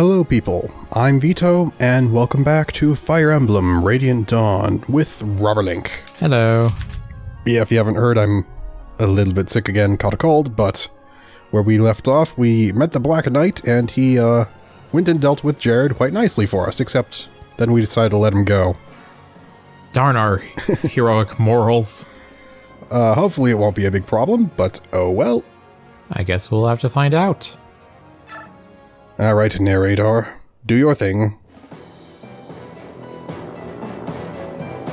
Hello people, I'm Vito, and welcome back to Fire Emblem Radiant Dawn with Robberlink. Hello. Yeah, if you haven't heard, I'm a little bit sick again, caught a cold, but where we left off, we met the Black Knight, and he went and dealt with Jarod quite nicely for us, except then we decided to let him go. Darn our heroic morals. Hopefully it won't be a big problem, but oh well. I guess we'll have to find out. Alright, narrator, do your thing.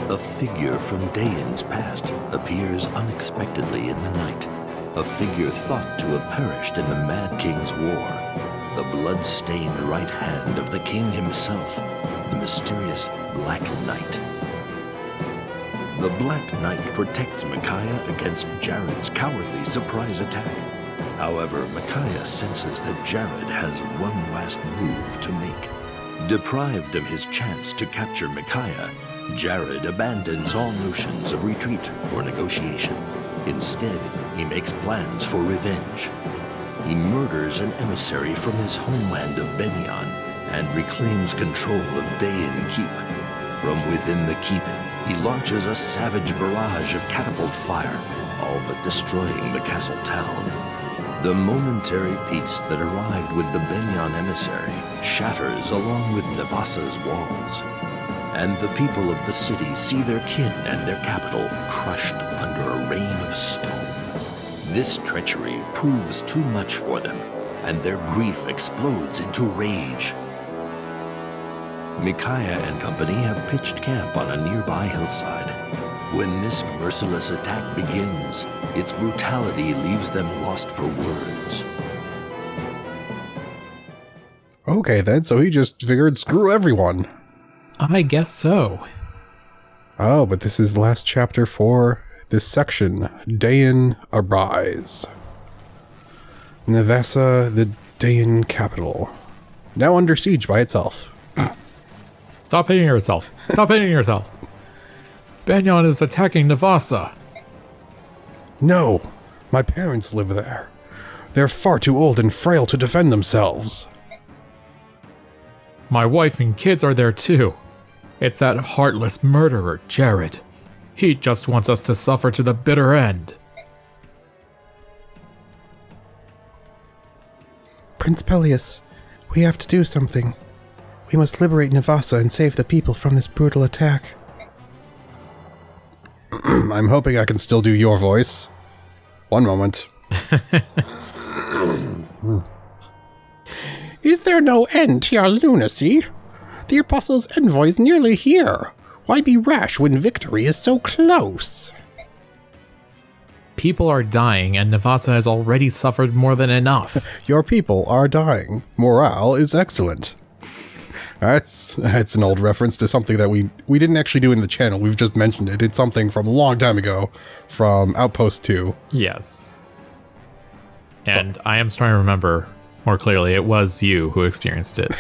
A figure from Daein's past appears unexpectedly in the night. A figure thought to have perished in the Mad King's war. The blood-stained right hand of the king himself, the mysterious Black Knight. The Black Knight protects Micaiah against Jarod's cowardly surprise attack. However, Micaiah senses that Jarod has one last move to make. Deprived of his chance to capture Micaiah, Jarod abandons all notions of retreat or negotiation. Instead, he makes plans for revenge. He murders an emissary from his homeland of Begnion and reclaims control of Daein Keep. From within the keep, he launches a savage barrage of catapult fire, all but destroying the castle town. The momentary peace that arrived with the Begnion emissary shatters along with Nevassa's walls, and the people of the city see their kin and their capital crushed under a rain of stone. This treachery proves too much for them, and their grief explodes into rage. Micaiah and company have pitched camp on a nearby hillside. When this merciless attack begins, its brutality leaves them lost for words. Okay then, so he just figured screw everyone. I guess so. Oh, but this is the last chapter for this section. Daein Arise. Nevassa, the Daein Capital. Now under siege by itself. Stop hitting yourself. Stop hitting yourself. Begnion is attacking Nevassa. No, my parents live there. They're far too old and frail to defend themselves. My wife and kids are there too. It's that heartless murderer, Jarod. He just wants us to suffer to the bitter end. Prince Peleus, we have to do something. We must liberate Nevassa and save the people from this brutal attack. I'm hoping I can still do your voice. One moment. Is there no end to your lunacy? The Apostle's envoy is nearly here. Why be rash when victory is so close? People are dying and Nevassa has already suffered more than enough. Your people are dying. Morale is excellent. That's an old reference to something that we didn't actually do in the channel. We've just mentioned it. It's something from a long time ago from Outpost 2. Yes. And I am starting to remember more clearly it was you who experienced it.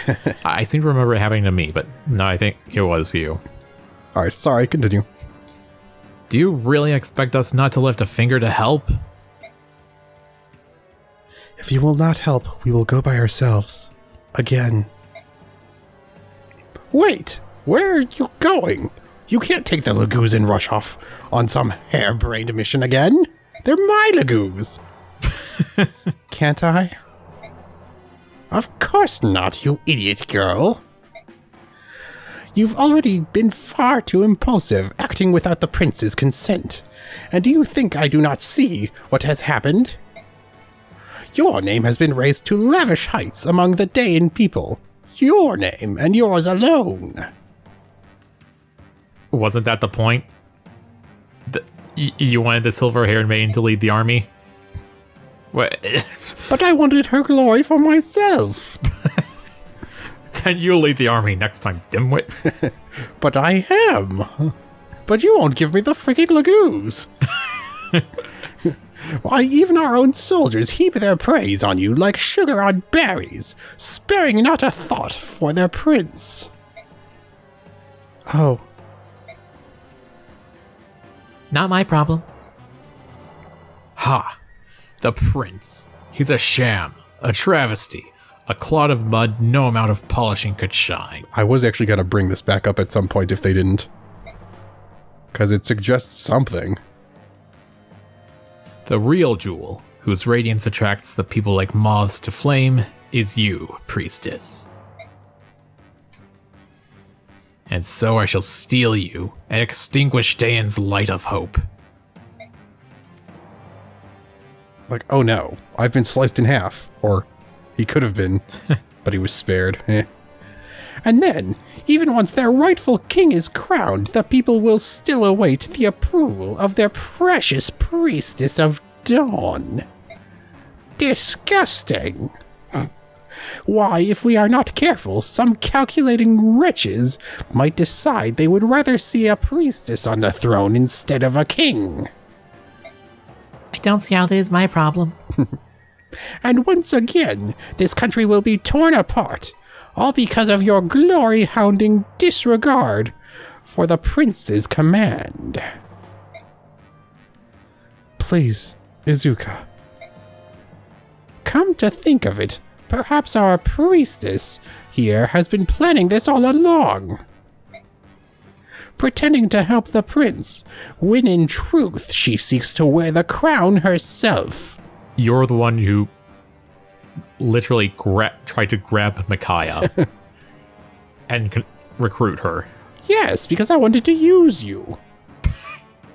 I seem to remember it happening to me, but no, I think it was you. Alright, sorry, continue. Do you really expect us not to lift a finger to help? If you will not help, we will go by ourselves. Again. Wait, where are you going? You can't take the Lagoos and rush off on some harebrained mission again. They're my Lagoos. Can't I? Of course not, you idiot girl. You've already been far too impulsive, acting without the prince's consent. And do you think I do not see what has happened? Your name has been raised to lavish heights among the Daein people. Your name and yours alone. Wasn't that the point? You wanted the silver-haired maiden to lead the army? What? But I wanted her glory for myself. Then you'll lead the army next time, dimwit. But I am. But you won't give me the freaking Lagoos. Why, even our own soldiers heap their praise on you like sugar on berries, sparing not a thought for their prince. Oh. Not my problem. Ha! The prince. He's a sham, a travesty, A clod of mud no amount of polishing could shine. I was actually going to bring this back up at some point if they didn't. Because it suggests something. The real jewel, whose radiance attracts the people like moths to flame, is you, priestess. And so I shall steal you and extinguish Daein's light of hope. Like, oh no, I've been sliced in half. Or he could have been, but he was spared. And then, even once their rightful king is crowned, the people will still await the approval of their precious priestess of dawn. Disgusting. Why, if we are not careful, some calculating wretches might decide they would rather see a priestess on the throne instead of a king. I don't see how that is my problem. And once again, this country will be torn apart, all because of your glory-hounding disregard for the prince's command. Please, Izuka. Come to think of it, perhaps our priestess here has been planning this all along. Pretending to help the prince, when in truth she seeks to wear the crown herself. You're the one who literally tried to grab Micaiah and recruit her. Yes, because I wanted to use you.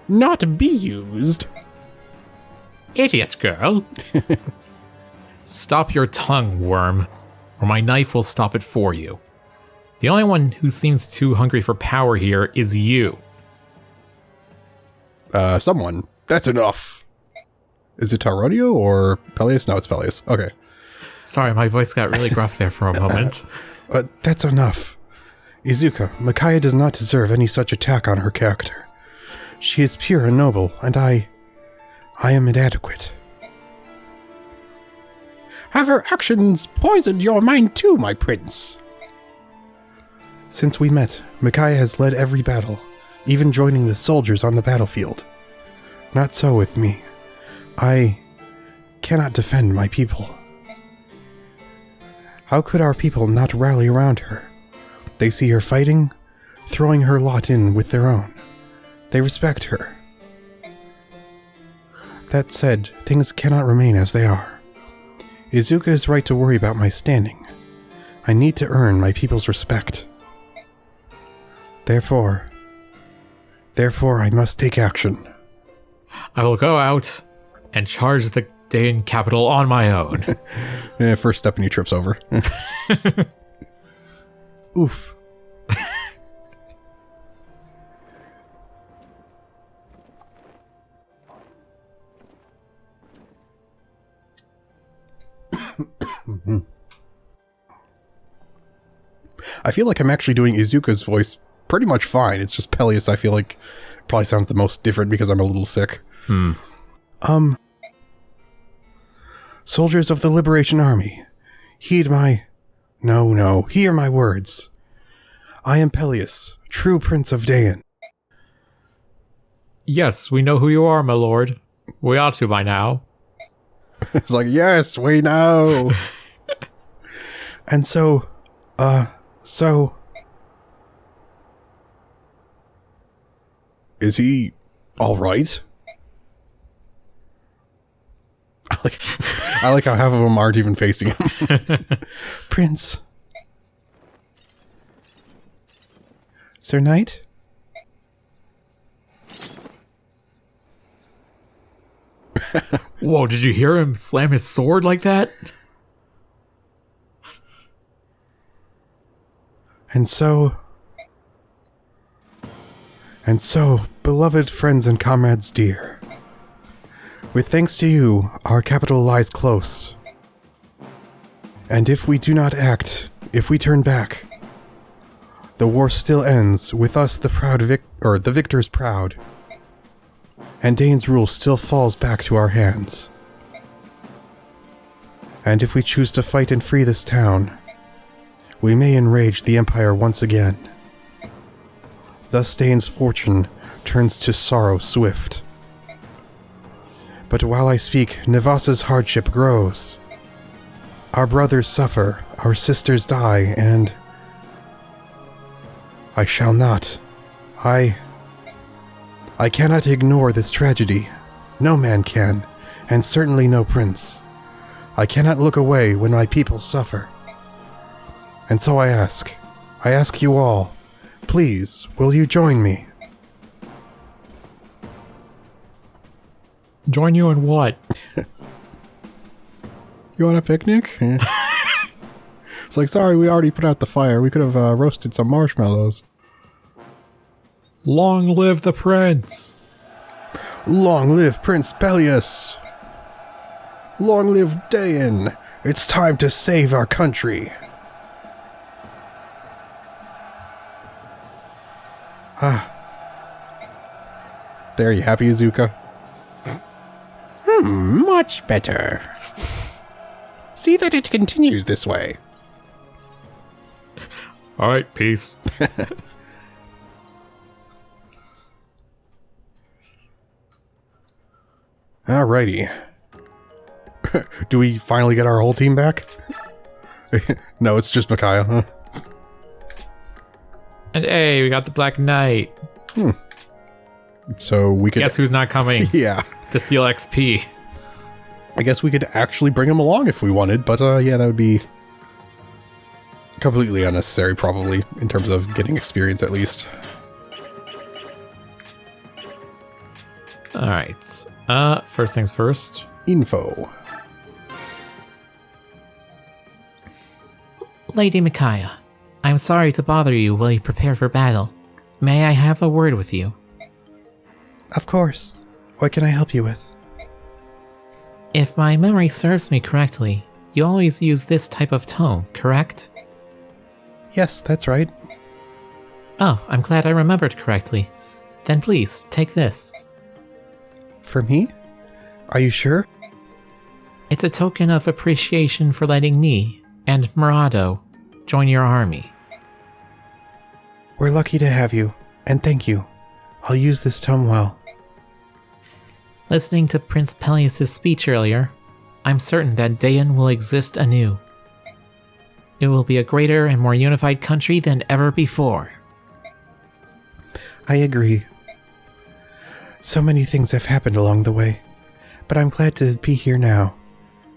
Not be used. Idiot girl. Stop your tongue, worm, or my knife will stop it for you. The only one who seems too hungry for power here is you. Someone. That's enough. Is it Tarodio or Peleus? No, it's Peleus. Okay. Sorry, my voice got really gruff there for a moment. That's enough. Izuka, Micaiah does not deserve any such attack on her character. She is pure and noble, and I am inadequate. Have her actions poisoned your mind too, my prince? Since we met, Micaiah has led every battle, even joining the soldiers on the battlefield. Not so with me. I cannot defend my people. How could our people not rally around her? They see her fighting, throwing her lot in with their own. They respect her. That said, things cannot remain as they are. Izuka is right to worry about my standing. I need to earn my people's respect. Therefore, I must take action. I will go out and charge the Daein Capital on my own. First step and he trips over. Oof. I feel like I'm actually doing Izuka's voice pretty much fine. It's just Peleus I feel like probably sounds the most different because I'm a little sick. Soldiers of the Liberation Army, hear my words. I am Peleus, true Prince of Daein. Yes, we know who you are, my lord. We ought to by now. It's like, yes, we know. And so, is he all right? I like how half of them aren't even facing him. Prince. Sir Knight? Whoa, did you hear him slam his sword like that? And so, beloved friends and comrades dear, with thanks to you, our capital lies close. And if we do not act, if we turn back, the war still ends with us the victors proud, and Daein's rule still falls back to our hands. And if we choose to fight and free this town, we may enrage the Empire once again. Thus Daein's fortune turns to sorrow swift. But while I speak, Nevassa's hardship grows. Our brothers suffer, our sisters die, and I shall not. I cannot ignore this tragedy. No man can, and certainly no prince. I cannot look away when my people suffer. And so I ask you all, please, will you join me? Join you in what? You want a picnic? It's like, sorry, we already put out the fire. We could have roasted some marshmallows. Long live the prince! Long live Prince Peleus! Long live Daein! It's time to save our country! There, you happy, Azuka? Much better. See that it continues this way. Alright, peace. Alrighty. Do we finally get our whole team back? No, it's just Micaiah, huh? And hey, we got the Black Knight. So we could... Guess who's not coming? Yeah. To steal XP. I guess we could actually bring him along if we wanted, but yeah, that would be completely unnecessary, probably, in terms of getting experience at least. Alright. First things first. Info. Lady Micaiah, I'm sorry to bother you while you prepare for battle. May I have a word with you? Of course. What can I help you with? If my memory serves me correctly, you always use this type of tone, correct? Yes, that's right. Oh, I'm glad I remembered correctly. Then please, take this. For me? Are you sure? It's a token of appreciation for letting me and Murado join your army. We're lucky to have you, and thank you. I'll use this tome well. Listening to Prince Peleus' speech earlier, I'm certain that Daein will exist anew. It will be a greater and more unified country than ever before. I agree. So many things have happened along the way, but I'm glad to be here now.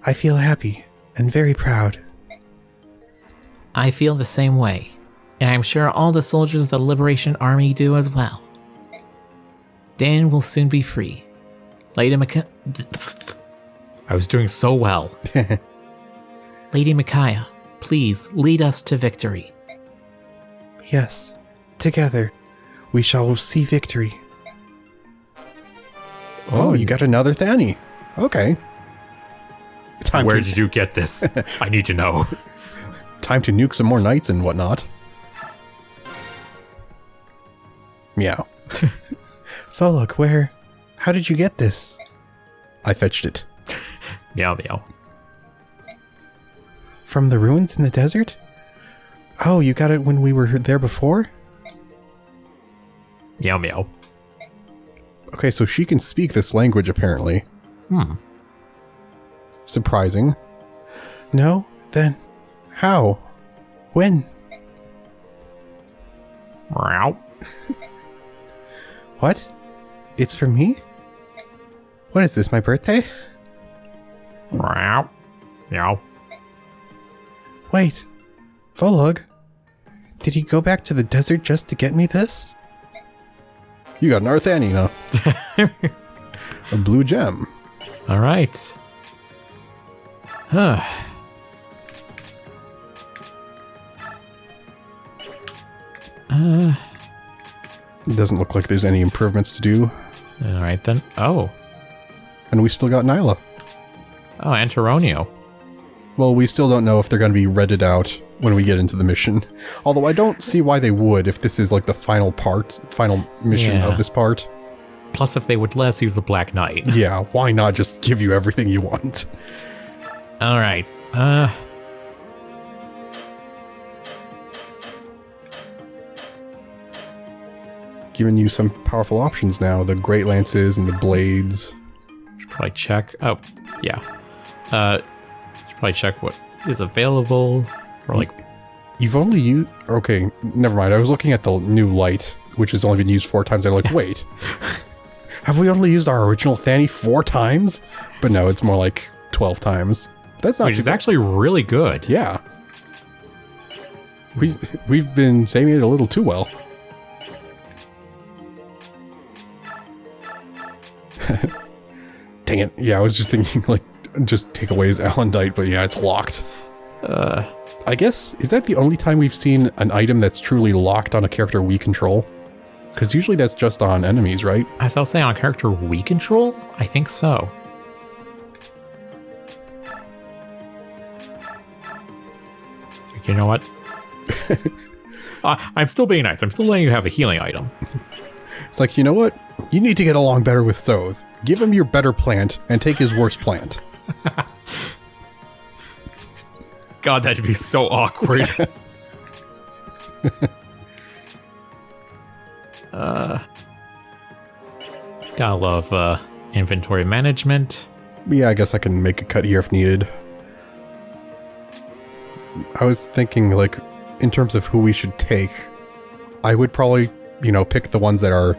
I feel happy and very proud. I feel the same way, and I'm sure all the soldiers of the Liberation Army do as well. Daein will soon be free. Lady Micaiah... I was doing so well. Lady Micaiah, please lead us to victory. Yes, together, we shall see victory. Oh, you got another Thani. Okay. Where did you get this? I need to know. Time to nuke some more knights and whatnot. Meow. Folok, how did you get this? I fetched it. Meow meow. From the ruins in the desert? Oh, you got it when we were there before? Meow meow. Okay, so she can speak this language apparently. Surprising. No? Then how? When? Meow. What? It's for me? What is this, my birthday? Meow. Meow. Wait. Volug. Did he go back to the desert just to get me this? You got an Arthani now. A blue gem. Alright. It doesn't look like there's any improvements to do. Alright then. Oh. And we still got Nyla. Oh, Antaronio. Well, we still don't know if they're going to be redded out when we get into the mission. Although I don't see why they would if this is like the final mission of this part. Plus, if they would let us use the Black Knight. Yeah, why not just give you everything you want? Alright. Giving you some powerful options now. The Great Lances and the Blades. Should probably check. Oh, yeah. Should probably check what is available. Or like, You've only used... Okay, never mind. I was looking at the new light, which has only been used 4 times. I'm like, wait. Have we only used our original Thani 4 times? But no, it's more like 12 times. That's not which is actually really good. Yeah. We've been saving it a little too well. Dang it. Yeah, I was just thinking, like, just take away his Alendite, but yeah, it's locked. I guess, is that the only time we've seen an item that's truly locked on a character we control? Because usually that's just on enemies, right? As I'll say, on a character we control? I think so. You know what? I'm still being nice. I'm still letting you have a healing item. It's like, you know what? You need to get along better with Thoth. Give him your better plant and take his worst plant. God, that'd be so awkward. Gotta love inventory management. Yeah, I guess I can make a cut here if needed. I was thinking, like, in terms of who we should take, I would probably, you know, pick the ones that are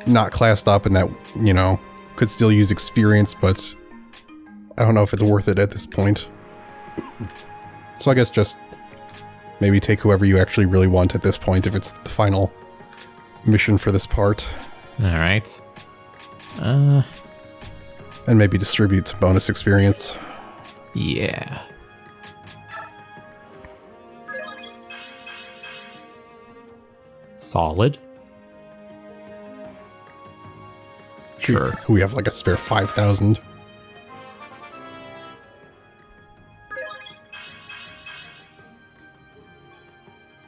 not classed up and that, you know, could still use experience, but I don't know if it's worth it at this point. So I guess just maybe take whoever you actually really want at this point if it's the final mission for this part. Alright. And maybe distribute some bonus experience. Yeah. Solid. Sure. We have like a spare 5,000.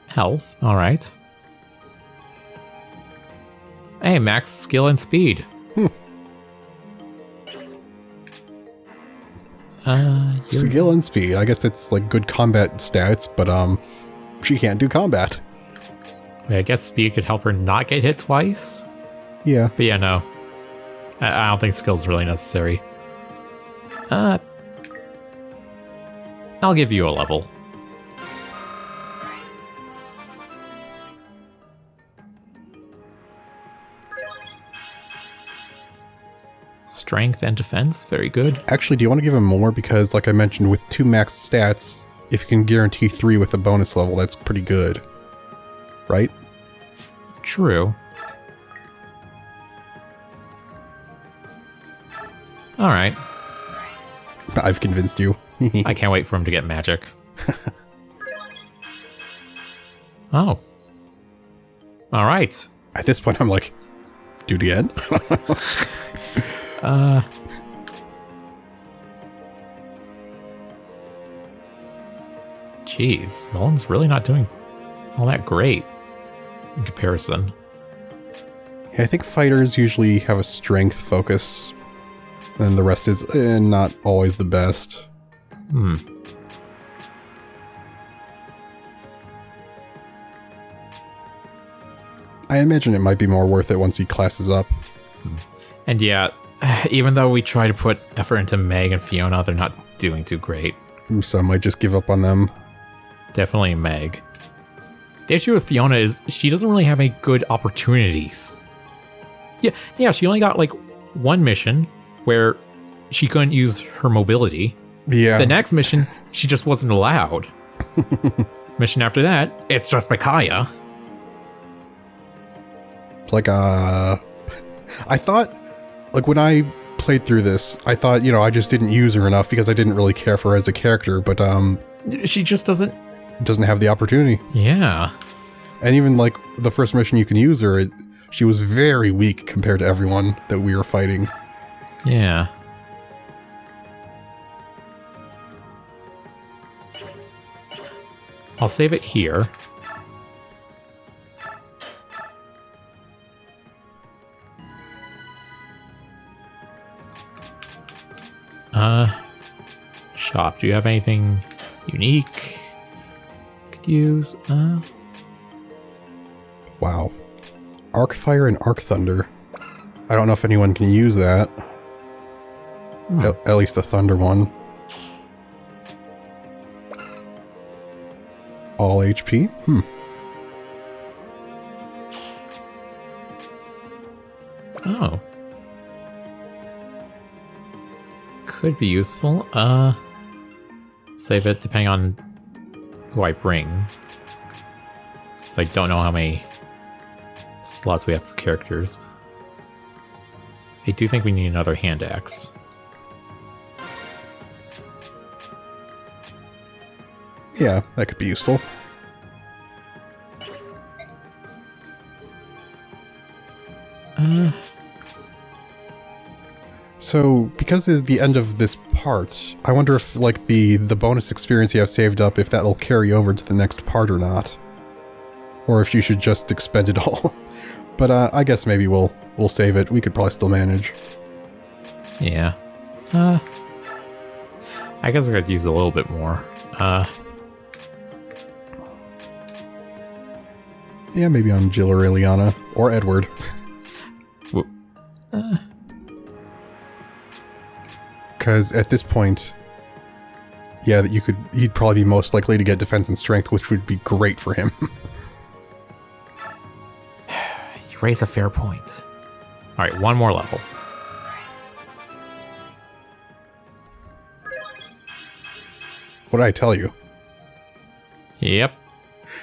Health. All right. Hey, max skill and speed. Skill and speed. I guess it's like good combat stats, but she can't do combat. I guess speed could help her not get hit twice. Yeah. But yeah, no. I don't think skill's really necessary. I'll give you a level. Strength and defense, very good. Actually, do you want to give him more? Because, like I mentioned, with 2 max stats, if you can guarantee 3 with a bonus level, that's pretty good. Right? True. Alright. I've convinced you. I can't wait for him to get magic. Oh. Alright. At this point, I'm like, do it again? Jeez, Nolan's really not doing all that great in comparison. Yeah, I think fighters usually have a strength focus, and the rest is not always the best. I imagine it might be more worth it once he classes up. And yeah, even though we try to put effort into Meg and Fiona, they're not doing too great. So I might just give up on them. Definitely Meg. The issue with Fiona is she doesn't really have any good opportunities. Yeah, she only got like one mission where she couldn't use her mobility. Yeah. The next mission, she just wasn't allowed. Mission after that, it's just Micaiah. Like, I thought, like, when I played through this, I thought, you know, I just didn't use her enough because I didn't really care for her as a character, but, she just doesn't have the opportunity. Yeah. And even, like, the first mission you can use her, she was very weak compared to everyone that we were fighting. Yeah. I'll save it here. Shop. Do you have anything unique could use? Wow. Arc Fire and Arc Thunder. I don't know if anyone can use that. At least the Thunder one. all HP? Oh. Could be useful. Save it depending on who I bring. Since I don't know how many slots we have for characters. I do think we need another hand axe. Yeah, that could be useful. So, because it's the end of this part, I wonder if, like, the bonus experience you have saved up, if that'll carry over to the next part or not. Or if you should just expend it all. But, I guess maybe we'll save it. We could probably still manage. Yeah. I guess I could use a little bit more. Yeah, maybe on Jill or Ileana. Or Edward. Because at this point, yeah, he'd probably be most likely to get defense and strength, which would be great for him. You raise a fair point. Alright, one more level. What did I tell you? Yep.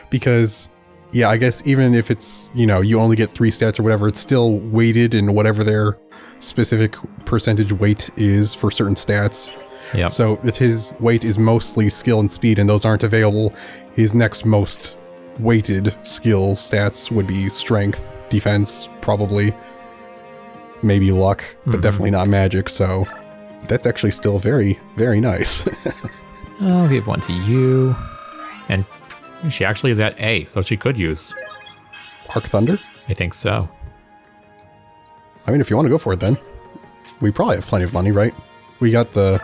Because, yeah, I guess even if it's, you know, you only get 3 stats or whatever, it's still weighted in whatever their specific percentage weight is for certain stats. Yep. So if his weight is mostly skill and speed and those aren't available, his next most weighted skill stats would be strength, defense, probably, maybe luck, but definitely not magic, so that's actually still very, very nice. I'll give one to you. And she actually is at A, so she could use. Arc Thunder? I think so. I mean, if you want to go for it, then. We probably have plenty of money, right? We got the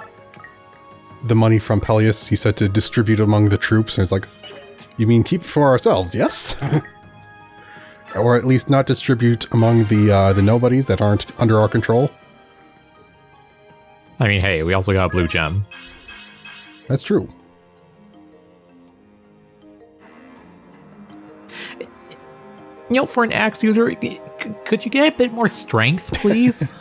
money from Peleus. He said to distribute among the troops, and it's like, you mean keep it for ourselves, yes? Or at least not distribute among the nobodies that aren't under our control. I mean, hey, we also got a blue gem. That's true. You know, for an axe user, could you get a bit more strength, please?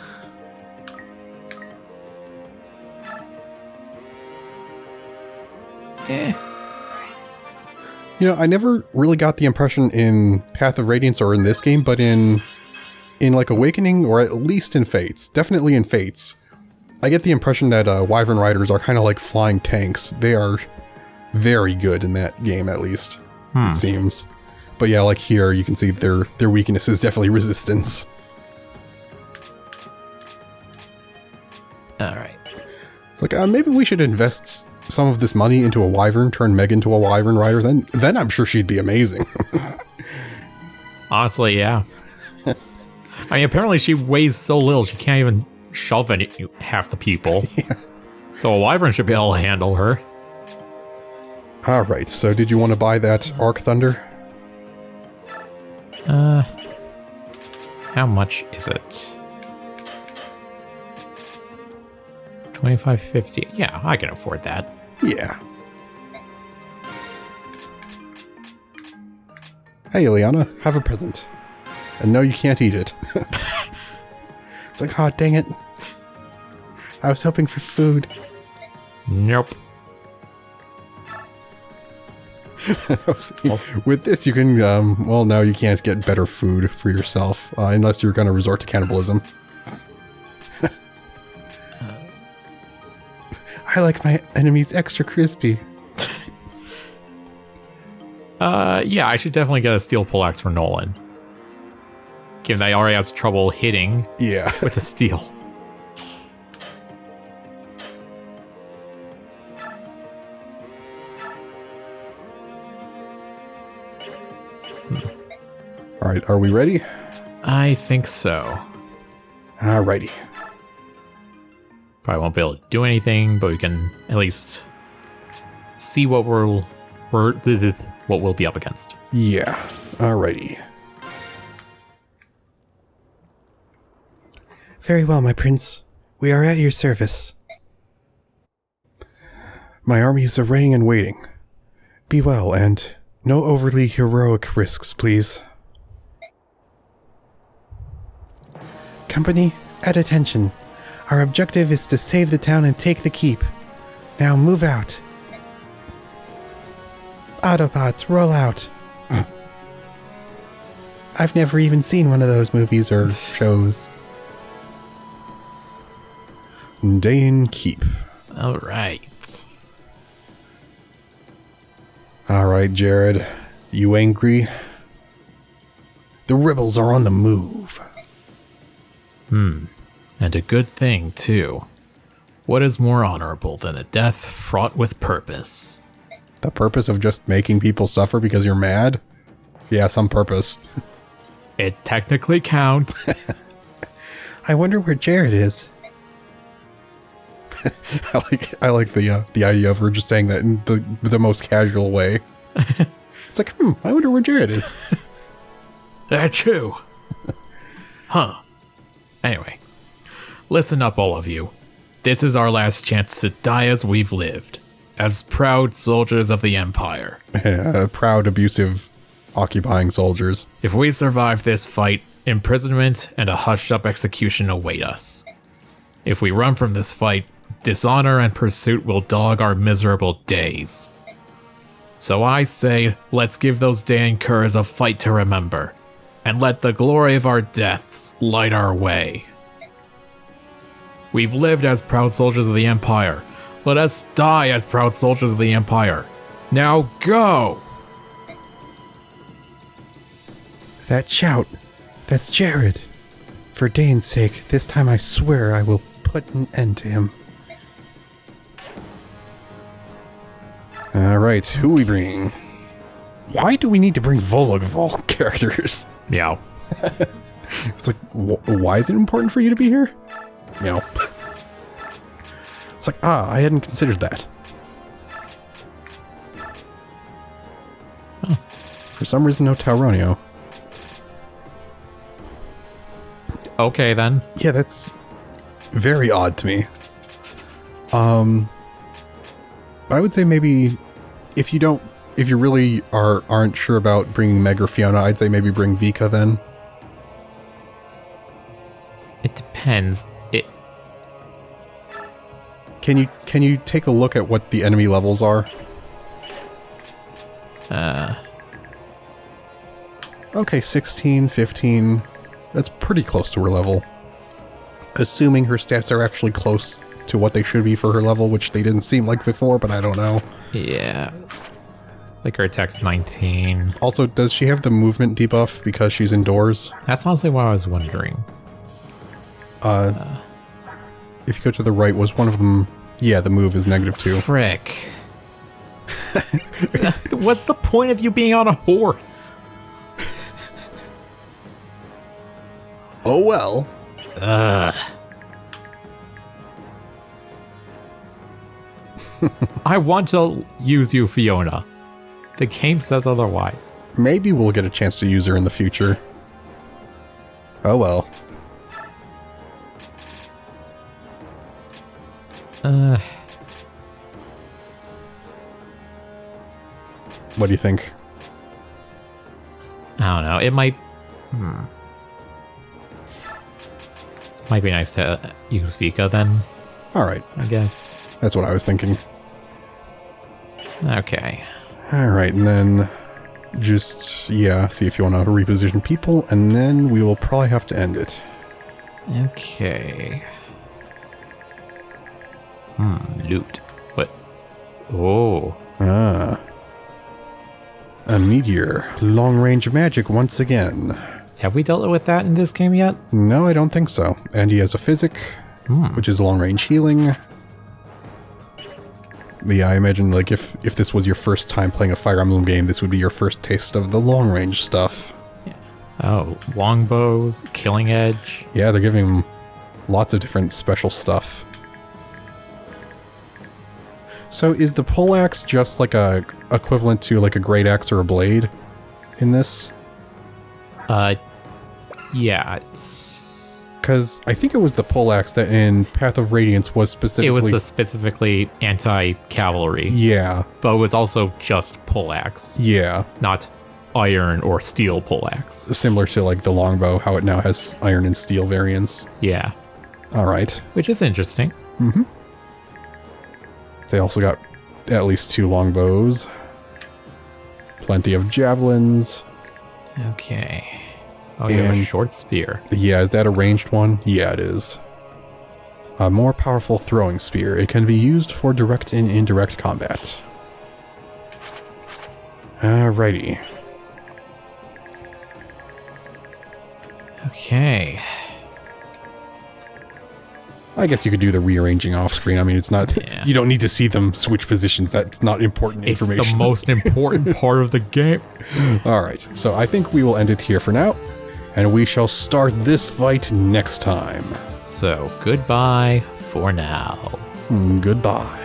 You know, I never really got the impression in Path of Radiance or in this game, but in like Awakening, or at least in Fates, definitely in Fates, I get the impression that Wyvern Riders are kind of like flying tanks. They are very good in that game, at least, it seems. But yeah, like here, you can see their weakness is definitely resistance. Alright. It's like, maybe we should invest some of this money into a Wyvern, turn Meg into a Wyvern Rider, then I'm sure she'd be amazing. Honestly, yeah. I mean, apparently she weighs so little, she can't even shove half the people. Yeah. So a Wyvern should be able to handle her. Alright, so did you want to buy that Arc Thunder? How much is it? 25.50. Yeah, I can afford that. Yeah. Hey, Ileana, have a present. And no, you can't eat it. It's like, oh, dang it. I was hoping for food. Nope. With this, you can, well, no, you can't get better food for yourself, unless you're going to resort to cannibalism. I like my enemies extra crispy. Yeah, I should definitely get a steel poleaxe for Nolan. Given that he already has trouble hitting with the steel. Alright, are we ready? I think so. Alrighty. Probably won't be able to do anything, but we can at least see what we'll be up against. Yeah, alrighty. Very well, my prince. We are at your service. My army is arraying and waiting. Be well, and No overly heroic risks, please. Company, at attention. Our objective is to save the town and take the keep. Now move out. Autobots, roll out. I've never even seen one of those movies or shows. Daein Keep. All right. Alright, Jarod. You angry? The rebels are on the move. And a good thing, too. What is more honorable than a death fraught with purpose? The purpose of just making people suffer because you're mad? Yeah, some purpose. It technically counts. I wonder where Jarod is. I like the idea of her just saying that in the most casual way. It's like, I wonder where Jarod is. That's true. Huh. Anyway, listen up, all of you. This is our last chance to die as we've lived, as proud soldiers of the Empire. Proud, abusive, occupying soldiers. If we survive this fight, imprisonment and a hushed-up execution await us. If we run from this fight, dishonor and pursuit will dog our miserable days. So I say, let's give those Daein curs a fight to remember, and let the glory of our deaths light our way. We've lived as proud soldiers of the Empire. Let us die as proud soldiers of the Empire. Now go! That shout, that's Jarod. For Dane's sake, this time I swear I will put an end to him. Alright, who we bringing? Why do we need to bring Vologval characters? Meow. It's like, why is it important for you to be here? Meow. It's like, I hadn't considered that. Huh. For some reason, no Tauronio. Okay, then. Yeah, that's very odd to me. I would say maybe if you really aren't sure about bringing Meg or Fiona, I'd say maybe bring Vika then. It depends. Can you take a look at what the enemy levels are? Okay, 16, 15. That's pretty close to her level. Assuming her stats are actually close to what they should be for her level, which they didn't seem like before, but I don't know. Yeah. Like her attack's 19. Also, does she have the movement debuff because she's indoors? That's honestly what I was wondering. If you go to the right, was one of them... Yeah, the move is -2. Frick. What's the point of you being on a horse? Oh well. I want to use you, Fiona. The game says otherwise. Maybe we'll get a chance to use her in the future. Oh well. What do you think? I don't know. It might... Might be nice to use Vika then, Alright. I guess. That's what I was thinking. Okay. Alright, and then just, yeah, see if you want to reposition people, and then we will probably have to end it. Okay. Loot. What? Oh. Ah. A meteor. Long-range magic once again. Have we dealt with that in this game yet? No, I don't think so. And he has a physic, which is long-range healing. Yeah, I imagine, like, if this was your first time playing a Fire Emblem game, this would be your first taste of the long-range stuff. Yeah. Oh, longbows, killing edge. Yeah, they're giving him lots of different special stuff. So is the poleaxe just like a equivalent to like a great axe or a blade in this? Yeah, it's... Because I think it was the poleaxe that in Path of Radiance was specifically... It was a specifically anti-cavalry. Yeah. But it was also just poleaxe. Yeah. Not iron or steel poleaxe. Similar to like the longbow, how it now has iron and steel variants. Yeah. All right. Which is interesting. Mm-hmm. They also got at least 2 longbows. Plenty of javelins. Okay. Oh, you have a short spear. Yeah, is that a ranged one? Yeah, it is. A more powerful throwing spear. It can be used for direct and indirect combat. Alrighty. Okay. I guess you could do the rearranging off screen. I mean, it's not... Yeah. You don't need to see them switch positions. That's not important information. It's the most important part of the game. Alright, so I think we will end it here for now. And we shall start this fight next time. So, goodbye for now. Goodbye.